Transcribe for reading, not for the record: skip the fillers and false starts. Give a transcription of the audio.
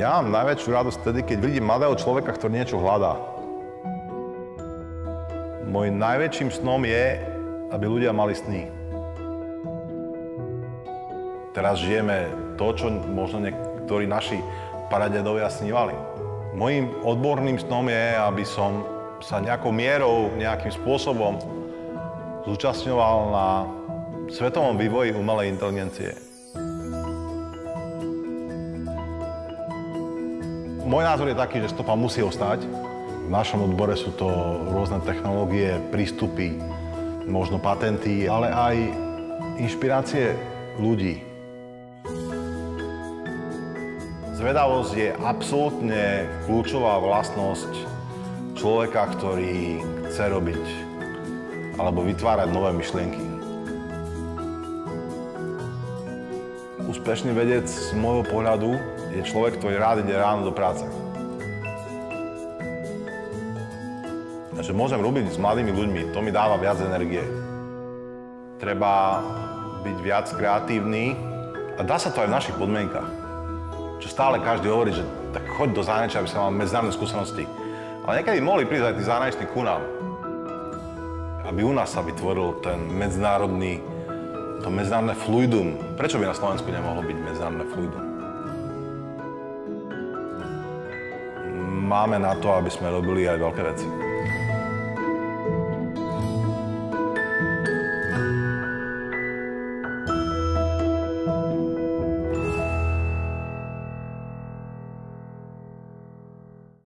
Ja mám najväčšiu radosť vtedy, keď vidím mladého človeka, ktorý niečo hľadá. Môj najväčším snom je, aby ľudia mali sny. Teraz žijeme to, čo možno niektorí naši pradedovia snívali. Mojím odborným snom je, aby som sa nejakou mierou, nejakým spôsobom zúčastňoval na svetovom vývoji umelej inteligencie. Môj názor je taký, že stopa musí ostať. V našom odbore sú to rôzne technológie, prístupy, možno patenty, ale aj inšpirácie ľudí. Zvedavosť je absolútne kľúčová vlastnosť človeka, ktorý chce robiť alebo vytvárať nové myšlienky. Úspešný vedec z môjho pohľadu je človek, ktorý rád ide ráno do práce. Takže môžem robiť s mladými ľuďmi, to mi dáva viac energie. Treba byť viac kreatívny a dá sa to aj v našich podmienkach. Čo stále každý hovorí, že tak choď do zahraničia, aby sa mal medzinárodné skúsenosti. Ale niekedy mohli prísť aj tí zahraniční ku nám. Aby u nás sa vytvoril ten medzinárodné fluidum. Prečo by na Slovensku nemohlo byť medzinárodné fluidum? Máme na to, aby sme robili aj veľké veci.